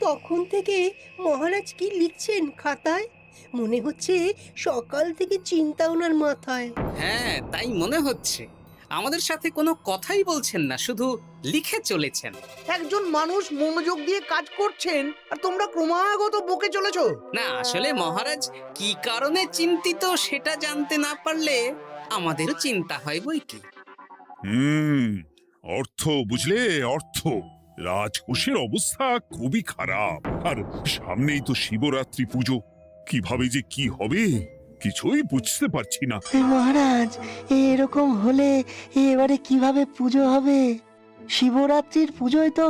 তখন থেকে মহারাজ কি লিখছেন খাতায়? মনে হচ্ছে সকাল থেকে চিন্তা ওনার মাথায়। হ্যাঁ, তাই মনে হচ্ছে। আমাদের সাথে কোনো কথাই বলছেন না, শুধু লিখে চলেছেন। একজন মানুষ মনোযোগ দিয়ে কাজ করছেন আর তোমরা ক্রমাগত বকে চলেছো। না, আসলে মহারাজ কি কারণে চিন্তিত সেটা জানতে না পারলে আমাদেরও চিন্তা হয় বই কি। হুম অর্থ বুঝলে, অর্থ। রাজকোষের অবস্থা খুবই খারাপ, আর সামনেই তো শিবরাত্রি পুজো। কিভাবে যে কি হবে কিছুই বুঝতে পারছি না। মহারাজ, এরকম হলে এবারে কিভাবে পুজো হবে? শিবরাত্রির পুজোয় তো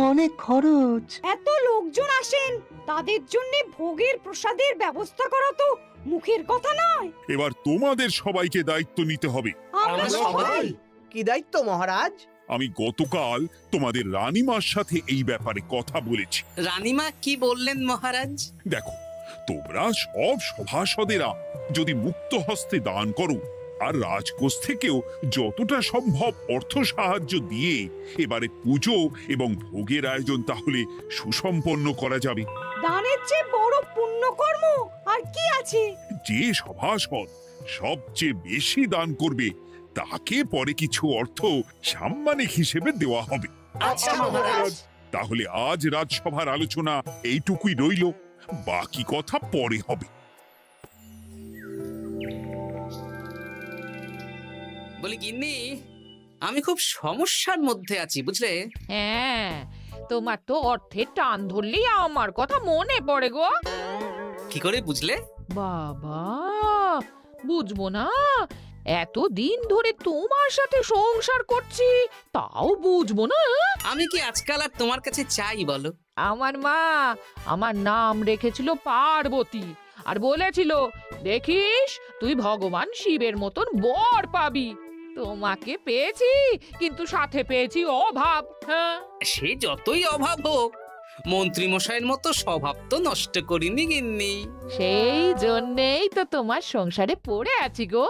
অনেক খরচ। এত লোকজন আসেন, তাদের জন্য ভোগের প্রসাদের ব্যবস্থা করা তো মুখের কথা নয়। এবার তোমাদের সবাইকে দায়িত্ব নিতে হবে। আমরা সবাই। কি দায়িত্ব মহারাজ? আমি গতকাল তোমাদের রানীমার সাথে এই ব্যাপারে কথা বলেছি। রানীমা কি বললেন মহারাজ? দেখো, তোমরা সব সভাসদেরা যদি মুক্ত হস্তে দান করো, আর রাজকোষ থেকেও যতটা সম্ভব অর্থ সাহায্য দিয়ে এবারে পুজো এবং ভোগের আয়োজন তাহলে সুসম্পন্ন করা যাবে। দানের চেয়ে বড় পুণ্যকর্ম আর কি আছে? যে সভাসদ সবচেয়ে বেশি দান করবে তাকে পরে কিছু অর্থ সাম্মানিক হিসেবে দেওয়া হবে। আচ্ছা মহারাজ। তাহলে আজ রাজসভার আলোচনা এইটুকুই রইল, বাকি কথা পরে হবে। বলি গিন্নি, আমি খুব সমস্যার মধ্যে আছি বুঝলে। হ্যাঁ, তোমার তো অর্থের টান ধরলেই আমার কথা মনে পড়ে গো। কি করে বুঝলে? বাবা, বুঝবো না? এতদিন ধরে তোমার সাথে সংসার করছি, তাও বুঝবো না? আমি কি আজকাল আর তোমার কাছে চাই বলো? আমার মা আমার নাম রেখেছিল পার্বতী, আর বলেছিল দেখিস তুই ভগবান শিবের মতন বর পাবি। তোমাকে পেয়েছি, কিন্তু সাথে পেয়েছি অভাব। হ্যাঁ, সে যতই অভাব হোক, মন্ত্রী মশাইয়ের মতো স্বভাব তো নষ্ট করিনি গিন্নি। সেই জন্যেই তো তোমার সংসারে পড়ে আছি গো,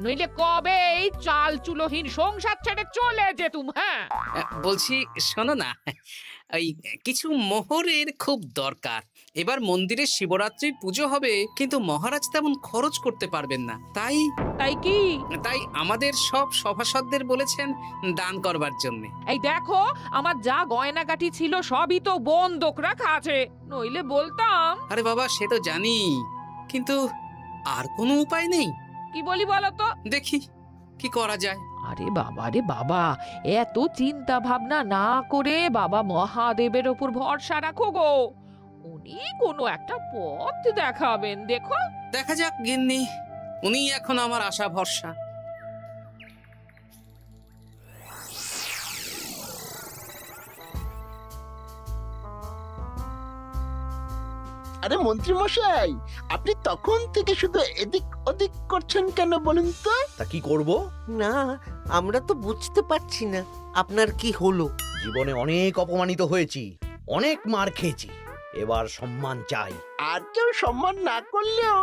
নইলে কবে এই চাল চুলোহীন সংসার ছেড়ে চলে যেতুম। হ্যাঁ, বলছি শোনো না, ওই কিছু মোহরের খুব দরকার। এবার মন্দিরে শিবরাত্রির পুজো হবে, কিন্তু মহারাজ তেমন খরচ করতে পারবেন না। তাই তাই কি? তাই আমাদের সব সভাসদদের বলেছেন দান করবার জন্য। এই দেখো, আমার যা গয়নাগাটি ছিল সবই তো বন্ধক রাখা আছে, নইলে বলতাম। আরে বাবা, সে তো জানি, কিন্তু আর কোনো উপায় নেই। কি বলি বলো তো? দেখি কি করা যায়। আরে বাবা রে বাবা, এত চিন্তা ভাবনা না করে বাবা মহাদেবের ওপর ভরসা রাখো গো, উনি কোনো একটা পথ দেখাবেন। দেখো, দেখা যাক গিন্নি, উনি এখন আমার আশা ভরসা। আরে মন্ত্রী মশাই, আপনি তখন থেকে শুধু এদিক ওদিক করছেন কেন বলুন তো? তা কি করব? না, আমরা তো বুঝতে পারছি না আপনার কি হলো। জীবনে অনেক অপমানিত হয়েছি, অনেক মার খেয়েছি, এবার সম্মান চাই। আর কেউ সম্মান না করলেও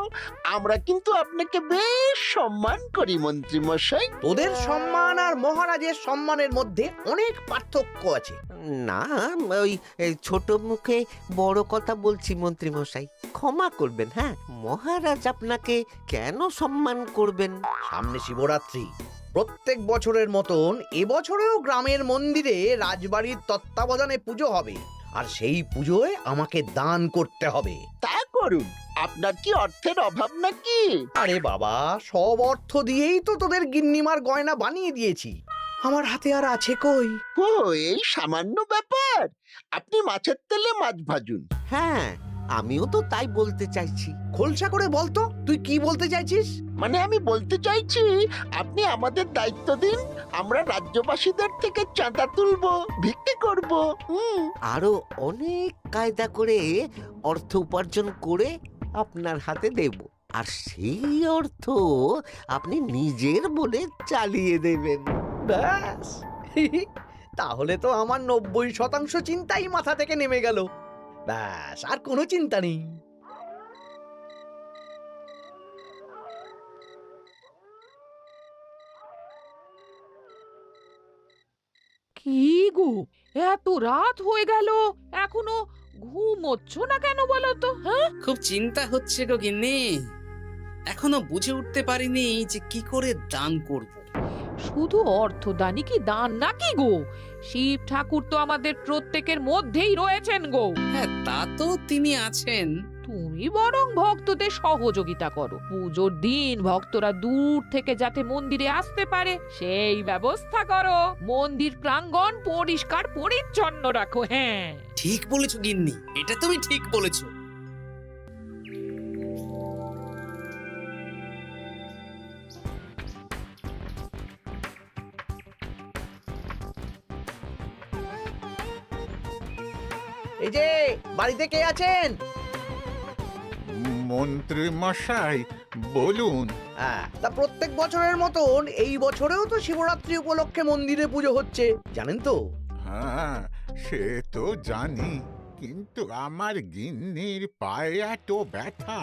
আমরা কিন্তু আপনাকে বেশ সম্মান করি মন্ত্রী মশাই। তোদের সম্মান আর মহারাজের সম্মানের মধ্যে অনেক পার্থক্য আছে। না, ওই ছোট মুখে বড় কথা বলছি মন্ত্রী মশাই, ক্ষমা করবেন। হ্যাঁ, মহারাজ আপনাকে কেন সম্মান করবেন? সামনে শিবরাত্রি, প্রত্যেক বছরের মতন এবছরেও গ্রামের মন্দিরে রাজবাড়ির তত্ত্বাবধানে পুজো হবে, আর সেই পুজোয় আমাকে দান করতে হবে। তা করুন, আপনার কি অর্থের অভাব নাকি? আরে বাবা, সব অর্থ দিয়েই তো তোদের গিন্নিমার গয়না বানিয়ে দিয়েছি, আমার হাতে আর আছে কই? ও, এই সামান্য ব্যাপার। আপনি মাছের তেলে মাছ ভাজুন। হ্যাঁ, আমিও তো তাই বলতে চাইছি। খোলসা করে বলতো তুই কি বলতে চাইছিস? মানে আমি বলতে চাইছি, আপনি আমাদের দায়িত্ব দিন, আমরা রাজ্যবাসীদের থেকে চাঁদা তুলবো, ভিক্ষে করব। আরো অনেক কায়দা করে অর্থ উপার্জন করে আপনার হাতে দেব, আর সেই অর্থ আপনি নিজের বলে চালিয়ে দেবেন। ব্যাস, তাহলে তো আমার 90% চিন্তাই মাথা থেকে নেমে গেল। ব্যাস, আর কোনো চিন্তা নেই। কি গো, এত রাত হয়ে গেল, এখনো ঘুমোচ্ছ না কেন বলো তো? হ্যাঁ, খুব চিন্তা হচ্ছে গো গিন্নি, এখনো বুঝে উঠতে পারিনি যে কি করে দান করব। শুধু অর্থদানই কি দান নাকি গো? শিব ঠাকুর তো আমাদের প্রত্যেকের মধ্যেই রয়েছেন গো। হ্যাঁ, তা তো তিনি আছেন। তুমি বরং ভক্তদের সহযোগিতা করো। পুজোর দিন ভক্তরা দূর থেকে যাতে মন্দিরে আসতে পারে সেই ব্যবস্থা করো। মন্দির প্রাঙ্গণ পরিষ্কার পরিচ্ছন্ন রাখো। হ্যাঁ, ঠিক বলেছো গিন্নি, এটা তুমি ঠিক বলেছো। এই যে বাড়িতে কে আছেন? মন্ত্রী মশাই বলুন। হ্যাঁ, তা প্রত্যেক বছরের মতন এই বছরেও তো শিবরাত্রি উপলক্ষে মন্দিরে পুজো হচ্ছে, জানেন তো? হ্যাঁ, সে তো জানি, কিন্তু আমার গিন্নির পায়ে এত ব্যথা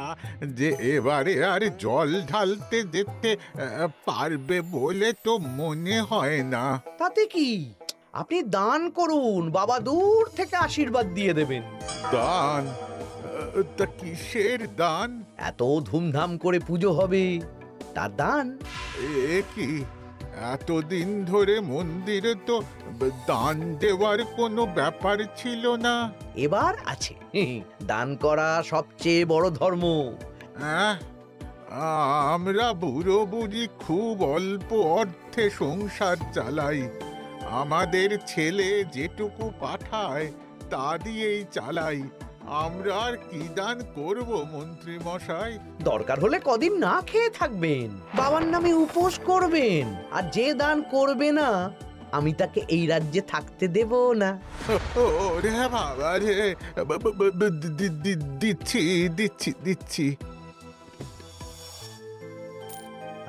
যে এবারে আর জল ঢালতে যেতে পারবে বলে তো মনে হয় না। তাতে কি, আপনি দান করুন, বাবা দূর থেকে আশীর্বাদ দিয়ে দেবেন। দান? তা কিসের দান? এত ধুমধাম করে পুজো হবে, তার দান। এ কি, এতদিন ধরে মন্দিরে তো দান দেওয়ার কোনো ব্যাপার ছিল না। এবার আছে। দান করা সবচেয়ে বড় ধর্ম। আহ, আমরা বুড়ো বুড়ি খুব অল্প অর্থে সংসার চালাই। আমাদের ছেলে যেটুকু পাঠায় তা দিয়েই চালাই। আমরা আর কি দান করব মন্ত্রী মশাই? দরকার হলে কদিন না খেয়ে থাকবেন, বাবার নামে উপোস করবেন, আর যে দান করবে না আমি তাকে এই রাজ্যে থাকতে দেব না। ওরে বাবা রে, দিচ্ছি দিচ্ছি দিচ্ছি।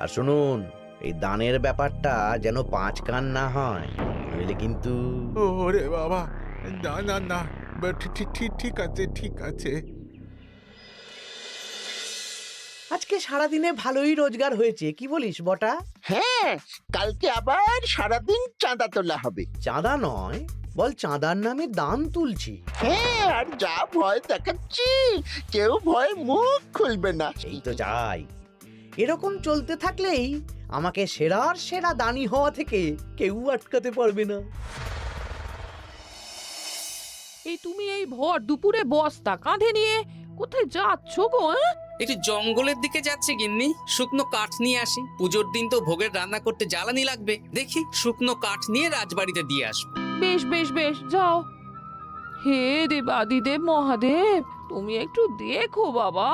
আর শুনুন, এই দানের ব্যাপারটা যেন পাঁচ কান না হয়, নইলে কিন্তু। ওরে বাবা, না না না, ঠিক আছে ঠিক আছে। আজকে সারাদিনে ভালোই রোজগার হয়েছে, কি বলিস বটা? হ্যাঁ, কালকে আবার সারাদিন চাঁদা তোলা হবে। চাঁদা নয়, বল চাঁদার নামে দান তুলছি। হ্যাঁ, আর যা ভয় দেখাচ্ছি, কেউ ভয় মুখ খুলবে না। সেই তো চাই। এরকম চলতে থাকলেই আমাকে সেরার সেরা দানি হওয়া থেকে কেউ আটকাতে পারবে না। এই তুমি এই ভর দুপুরে বস্তা কাঁধে নিয়ে কোথায় যাচ্ছ গো? একটু জঙ্গলের দিকে যাচ্ছে গিন্নি, শুকনো কাঠ নিয়ে আসি। পুজোর দিন তো ভোগের রান্না করতে জ্বালানি লাগবে, দেখি শুকনো কাঠ নিয়ে রাজবাড়িতে দিয়ে আসবো। বেশ বেশ বেশ, যাও। হে দেবাদিদেব মহাদেব, তুমি একটু দেখো বাবা।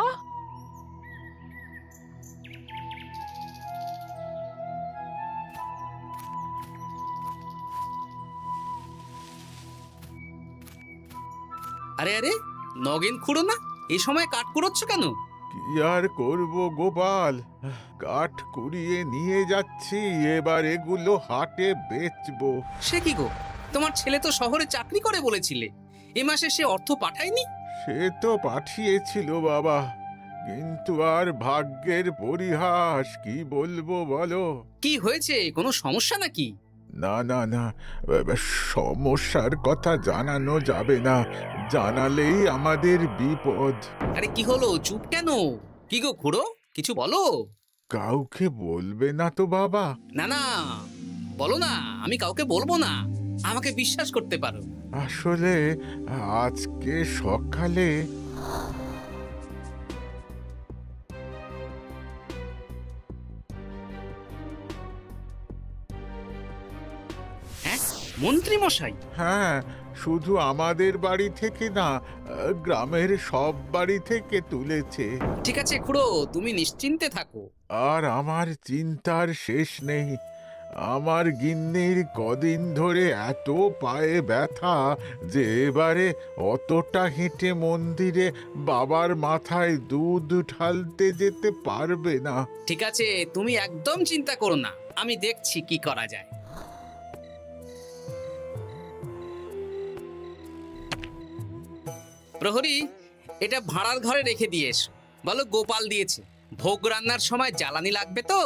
আরে আরে, নগেন খুঁড়ো না, এই সময় কাঠ কুড়োচ্ছ কেন? কি আর করব গোপাল, কাঠ কুড়িয়ে নিয়ে যাচ্ছি, এবার এগুলো হাটে বেচবো। সে কি গো, তোমার ছেলে তো শহরে চাকরি করে বলেছিলে, এ মাসে সে অর্থ পাঠায়নি? সে তো পাঠিয়েছিল বাবা, কিন্তু আর ভাগ্যের পরিহাস, কি বলবো বলো। কি হয়েছে, কোনো সমস্যা নাকি? না না না, সমস্যার কথা জানানো যাবে না, জানালেই আমাদের বিপদ। আরে কি হলো, চুপ কেন? কি গো খুড়ো, কিছু বলো। কাউকে বলবে না তো বাবা? না না, বলো না, আমি কাউকে বলবো না, আমাকে বিশ্বাস করতে পারো। আসলে আজকে সকালে হ্যাঁ, মন্ত্রী মশাই? হ্যাঁ, শুধু আমাদের বাড়ি থেকে না, গ্রামের সব বাড়ি থেকে তুলেছে। ঠিক আছে খুড়ো, তুমি নিশ্চিন্তে থাকো। আর আমার চিন্তার শেষ নেই। আমার গিন্নির কদিন ধরে এত পায়ে ব্যথা যে এবারে অতটা হেঁটে মন্দিরে বাবার মাথায় দুধ ঢালতে যেতে পারবে না। ঠিক আছে, তুমি একদম চিন্তা করো না, আমি দেখছি কি করা যায়। প্রহরী, এটা ভাড়ার ঘরে রেখে দিয়ে এসো। বলো গোপাল দিয়েছে, ভোগ রান্নার সময় জ্বালানি লাগবে তো,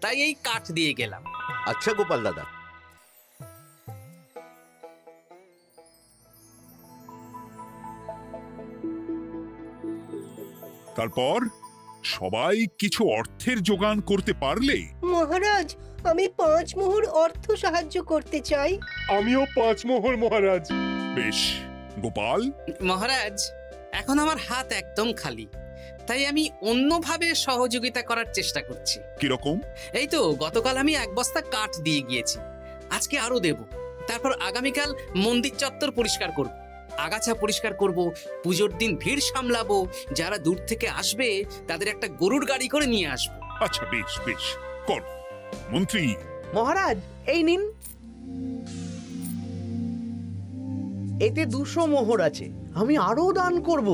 তাই এই কাঠ দিয়ে গেলাম। আচ্ছা গোপাল দাদা। তারপর সবাই কিছু অর্থের যোগান করতে পারলে মহারাজ, আমি 5 মোহর অর্থ সাহায্য করতে চাই। আমিও 5 মোহর মহারাজ। বেশ। গোপাল, মহারাজ, এখন আমার হাত একদম খালি, তাই আমি অন্যভাবে সহযোগিতা করার চেষ্টা করছি। কিরকম? এই তো গতকাল আমি 1 বস্তা কাঠ দিয়ে গিয়েছি, আজকে আরো দেব। তারপর আগামীকাল মন্দির চত্বর পরিষ্কার করব, আগাছা পরিষ্কার করব, পুজোর দিন ভিড় সামলাবো, যারা দূর থেকে আসবে তাদের একটা গরুর গাড়ি করে নিয়ে আসবো। আচ্ছা, বেশ বেশ, কর। মন্ত্রী, মহারাজ, এই নিন। এতে 200 মোহর আছে, আমি আরো দান করব,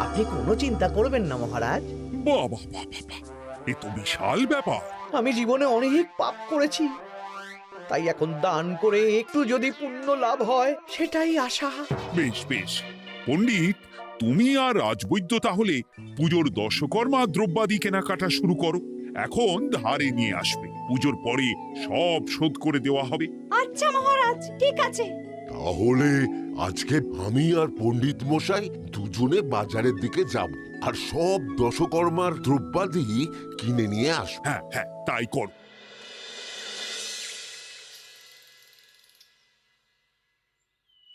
আপনি কোনো চিন্তা করবেন না মহারাজ। বাহ বাহ বাহ বাহ বাহ, এ তো বিশাল ব্যাপার। আমি জীবনে অনেক পাপ করেছি, তাই এখন দান করে একটু যদি পুণ্য লাভ হয় সেটাই আশা। বেশ বেশ। পণ্ডিত, তুমি আর রাজবৈদ্য তাহলে পুজোর দশকর্মা দ্রব্যাদি কেনাকাটা শুরু করো। এখন ধারে নিয়ে আসবে, পুজোর পরে সব শোধ করে দেওয়া হবে। আচ্ছা মহারাজ, ঠিক আছে। তাহলে আজকে আমি আর পণ্ডিত মশাই দুজনে বাজারের দিকে যাব আর সব দশকর্মার দ্রব্যাদি কিনে নিয়ে আসব। হ্যাঁ হ্যাঁ, তাই কর।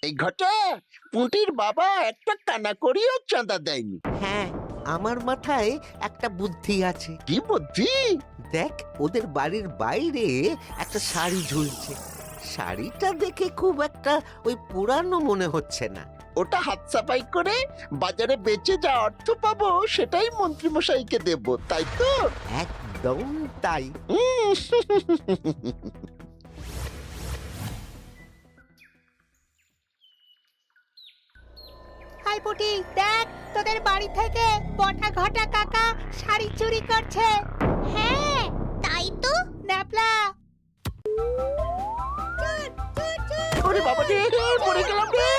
এই ঘটা পুঁটির বাবা একটা কানা করিও চাঁদা দেয়নি। হ্যাঁ, আমার মাথায় একটা বুদ্ধি আছে। কি বুদ্ধি? দেখ, ওদের বাড়ির বাইরে একটা শাড়ি ঝুলছে। শাড়িটা দেখে খুব একটা ওই পুরানো মনে হচ্ছে না। ওটা হাত সাফাই করে বাজারে বেচে যা অর্থ পাবো সেটাই মন্ত্রী মশাইকে দেব, তাই তো? একদম তাই। হাই পুটি, দেখ তোদের বাড়ি থেকে বটা ঘটা কাকা শাড়ি চুরি করছে। হ্যাঁ, তাই তো। ন্যাপলা, ওরে বাবা রে, মরে গেলাম রে,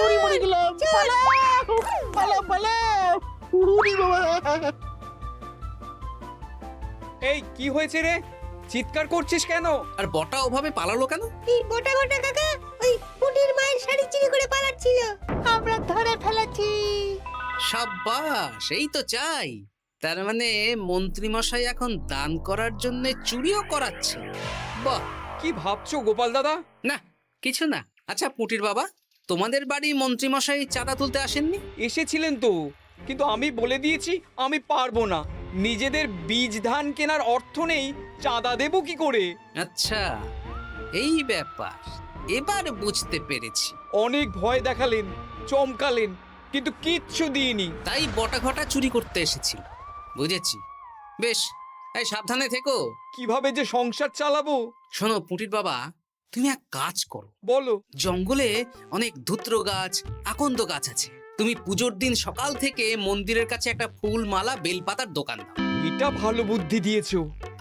ওরে মরে গেলাম। পালাও পালাও পালাও, ওরে বাবা। এই কি হয়েছে রে? চিৎকার করছিস কেন? আর বটা ওভাবে পালালো কেন? এই বটা ঘটা কাকা ওই পুটির মায়ের শাড়ি চুরি করে পালাচ্ছিল, আমরা ধরে ফেলেছি। সাব্বাস, এই তো চাই। তার মানে মন্ত্রী মশাই এখন দান করার জন্য চুরিও করাচ্ছে। বাহ! কি ভাবছো গোপাল দাদা? না, কিছু না। আচ্ছা পুটির বাবা, তোমাদের বাড়ি মন্ত্রী মশাই চাঁদা তুলতে আসেননি? এসেছিলেন তো, কিন্তু আমি বলে দিয়েছি আমি পারবো না। নিজেদের বীজ ধান কেনার অর্থ নেই, চাঁদা দেব কি করে? আচ্ছা, এই ব্যাপার, এবার বুঝতে পেরেছি। অনেক ভয় দেখালেন, চমকালেন, কিন্তু কিচ্ছু দিইনি। তাই বটা ঘটা চুরি করতে এসেছিল, বুঝেছি। বেশ, এই সাবধানে থেকো। কিভাবে যে সংসার চালাবো? শোনো পুটির বাবা, তুমি এক কাজ করো। বলো। জঙ্গলে অনেক ধুত্র গাছ, আকন্দ গাছ আছে। তুমি পুজোর দিন সকাল থেকে মন্দিরের কাছে একটা ফুল মালা বেলপাতার দোকান দাও। এটা ভালো বুদ্ধি দিয়েছো।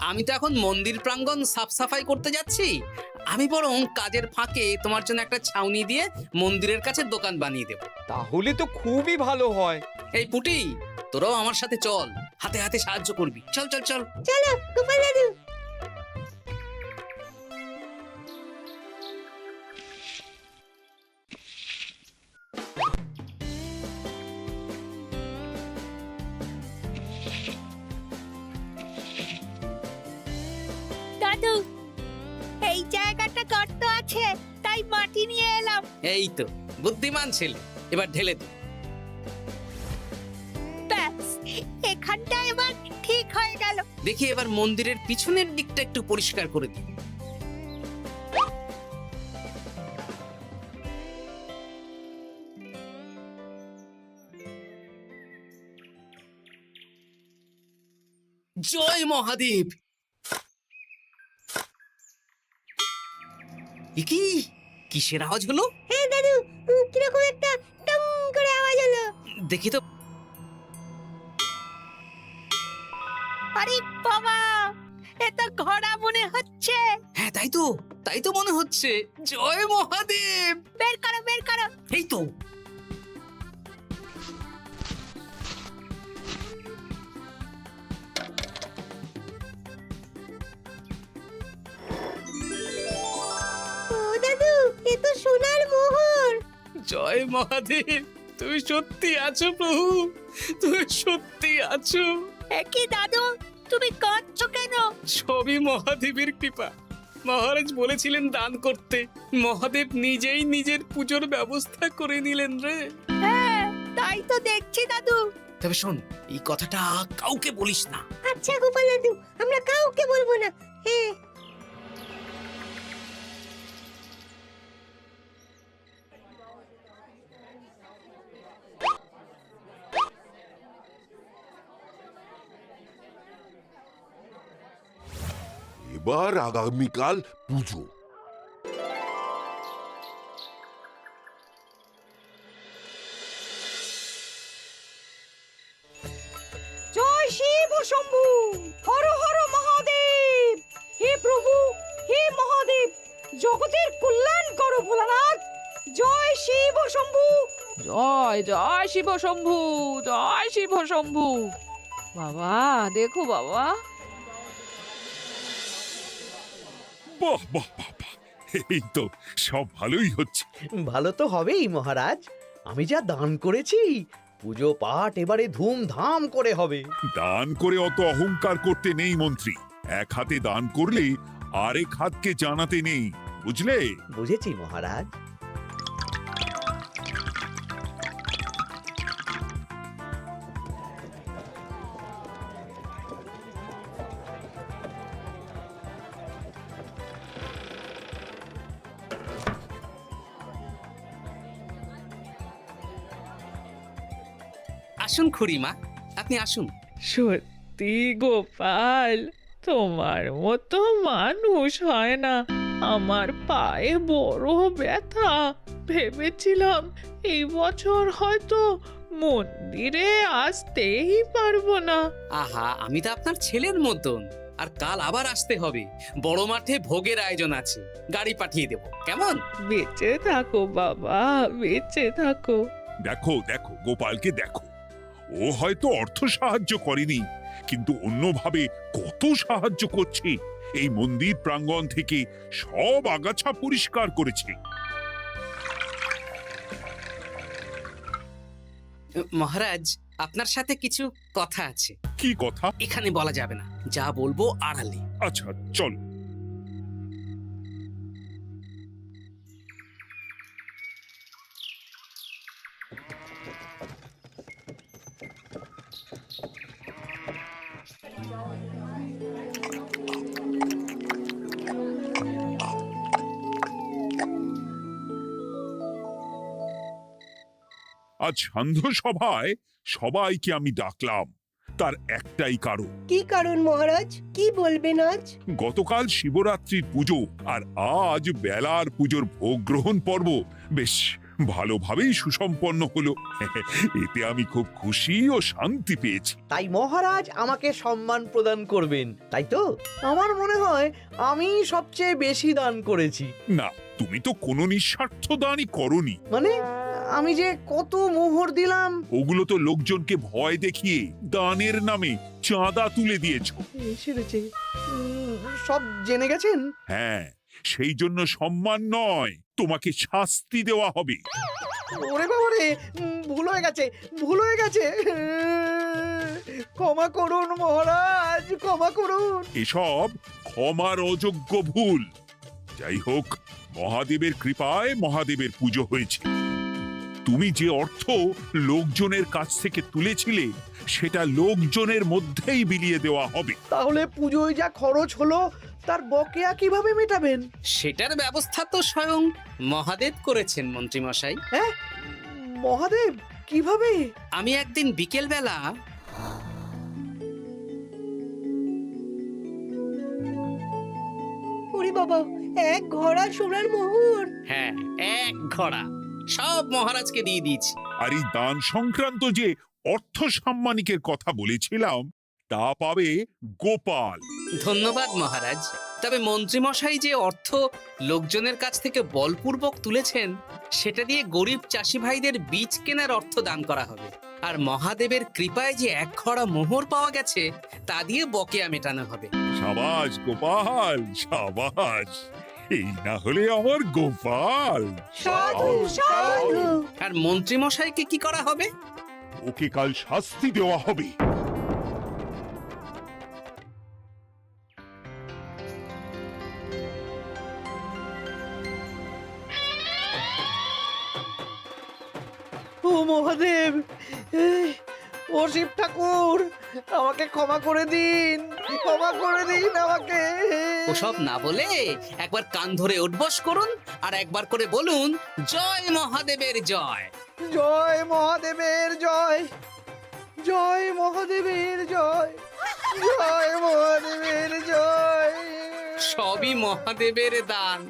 আমি তো এখন মন্দির প্রাঙ্গণ সাফ সাফাই করতে যাচ্ছি, আমি বরং কাজের ফাঁকে তোমার জন্য একটা ছাউনি দিয়ে মন্দিরের কাছে দোকান বানিয়ে দেব। তাহলে তো খুবই ভালো হয়। এই পুটি, তোরাও আমার সাথে চল, হাতে হাতে সাহায্য করবি। চল চল চল। চলো গোপাল দাদু। দাদু, এই জায়গাটা গর্ত আছে, তাই মাটি নিয়ে এলাম। এই তো বুদ্ধিমান ছেলে, এবার ঢেলে দে। ব্যাস, এখানটা এবার ঠিক হয়ে গেল। দেখি এবার মন্দিরের পিছনের দিকটা একটু পরিষ্কার করে দিই। জয় মহাদেব। কি কিসের আওয়াজ হলো? হ্যাঁ দাদু, কিরকম একটা টং করে আওয়াজ হলো। দেখি তো। আরে বাবা, এটা ঘোড়া মনে হচ্ছে। হ্যাঁ তাই তো মনে হচ্ছে। জয় মহাদেব। বের করো বের করো। এই তো। ও দাদু, এ তো সোনার মোহর। জয় মহাদেব, তুমি সত্যি আছো প্রভু। তুমি সত্যি আছো? একই দাদু, তুমি কাঁদছো কেন? সবই মহাদেবের কৃপা। মহারাজ বলেছিলেন দান করতে, মহাদেব নিজেই নিজের পুজোর ব্যবস্থা করে নিলেন রে। হ্যাঁ, তাই তো দেখছি দাদু। তবে শোন, এই কথাটা কাউকে বলিস না। আচ্ছা গোপাল দাদু, আমরা কাউকে বলবো না। হ্যাঁ। এবার আগামীকাল পুজো। জয় শিব শম্ভু, হর হর মহাদেব। হে প্রভু, হে মহাদেব, জগতের কল্যাণ করো ভোলানাথ। জয় শিব শম্ভু। জয় জয় শিব শম্ভু, জয় শিব শম্ভু। বাবা দেখো বাবা, বাহ বাহ বাহ বাহ, এই তো সব ভালোই হচ্ছে। ভালো তো হবেই মহারাজ। আমি যা দান করেছি, পুজো পাঠ এবারে ধুমধাম করে হবে। দান করে অত অহংকার করতে নেই মন্ত্রী। এক হাতে দান করলে আরেক হাতকে জানাতে নেই, বুঝলে? বুঝেছি মহারাজ। আসুন খুড়িমা, আপনি আসুন। সত্যি গোপাল, তোমার মতো মানুষ হয় না। আমার পায়ে বড় ব্যথা, ভেবেছিলাম এই বছর হয়তো মন্দিরে আসতেই পারবো না। আহা, আমি তো আপনার ছেলের মতন। আর কাল আবার আসতে হবে, বড় মাঠে ভোগের আয়োজন আছে, গাড়ি পাঠিয়ে দেব, কেমন? বেঁচে থাকো বাবা, বেঁচে থাকো। দেখো দেখো গোপালকে দেখো, ও হয়তো অর্থ সাহায্য করেনি, কিন্তু অন্যভাবে কত সাহায্য করছে। এই মন্দির প্রাঙ্গণ থেকে সব আগাছা পরিষ্কার করেছে। মহারাজ, আপনার সাথে কিছু কথা আছে। কি কথা? এখানে বলা যাবে না, যা বলবো আড়ালে। আচ্ছা চল। আজ সান্ধ্য সভায় সবাইকে আমি ডাকলাম, তার একটাই কারণ। কি কারণ মহারাজ? কি বলবেন আজ? গতকাল শিবরাত্রির পুজো আর আজ বেলার পুজোর ভোগ গ্রহণ পর্ব বেশ ভালোভাবেই সুসম্পন্ন হলো। এতে আমি খুব খুশি ও শান্তি পেয়েছি। তাই মহারাজ আমাকে সম্মান প্রদান করবেন, তাই তো? আমার মনে হয় আমি সবচেয়ে বেশি দান করেছি। না, তুমি তো কোনো নিঃস্বার্থ দানই করনি। মানে আমি যে কত মোহর দিলাম। ওগুলো তো লোকজনকে ভয় দেখিয়ে দানের নামে চাঁদা তুলে দিয়েছো। সেরেছে, সব জেনে গেছেন। হ্যাঁ, সেই জন্য সম্মান নয়, তোমাকে শাস্তি দেওয়া হবে। ওরে বাবা রে, ভুল হয়ে গেছে, ভুল হয়ে গেছে। ক্ষমা করুন মহারাজ, ক্ষমা করুন। এসব ক্ষমার অযোগ্য ভুল। যাই হোক, মহাদেবের কৃপায় মহাদেবের পুজো হয়েছে। তুমি যে অর্থ লোকজনের কাছ থেকে তুলেছিলে সেটা লোকজনের মধ্যেই বিলিয়ে দেওয়া হবে। তাহলে পুজোয় যা খরচ হলো তার বকেয়া কিভাবে মেটাবেন? সেটার ব্যবস্থা তো স্বয়ং মহাদেব করেছেন মন্ত্রী মশাই। হ্যাঁ, মহাদেব কিভাবে? আমি একদিন বিকেল বেলা ওরে বাবা, এক ঘোড়া সোনার মোহর। হ্যাঁ, এক ঘোড়া সব মহারাজকে দিয়ে দিয়েছি। আর এই দান সংক্রান্ত যে অর্থ সাম্মানিকের কথা বলেছিলাম তা পাবে গোপাল। ধন্যবাদ মহারাজ। তবে মন্ত্রী মশাই যে অর্থ লোকজনের কাছ থেকে বলপূর্বক তুলেছেন সেটা দিয়ে গরিব চাষি ভাইদের বীজ কেনার অর্থ দান করা হবে। আর মহাদেবের কৃপায় যে এক খড়া মোহর পাওয়া গেছে তা দিয়ে বকেয়া মেটানো হবে। সাবাস গোপাল, সাবাস। এই না হলে আমার গোপাল। সাধু সাধু। আর মন্ত্রী মশাইকে কি করা হবে? ওকে কাল শাস্তি দেওয়া হবে। ও মহাদেব, ও শিব ঠাকুর, আমাকে ক্ষমা করে দিন, ক্ষমা করে দিন আমাকে। ওসব না বলে একবার কান ধরে উঠবস করুন আর একবার করে বলুন জয় মহাদেবের জয়। জয় মহাদেবের জয়, জয় মহাদেবের জয়, জয় মহাদেবের জয়। সবই মহাদেবের দান।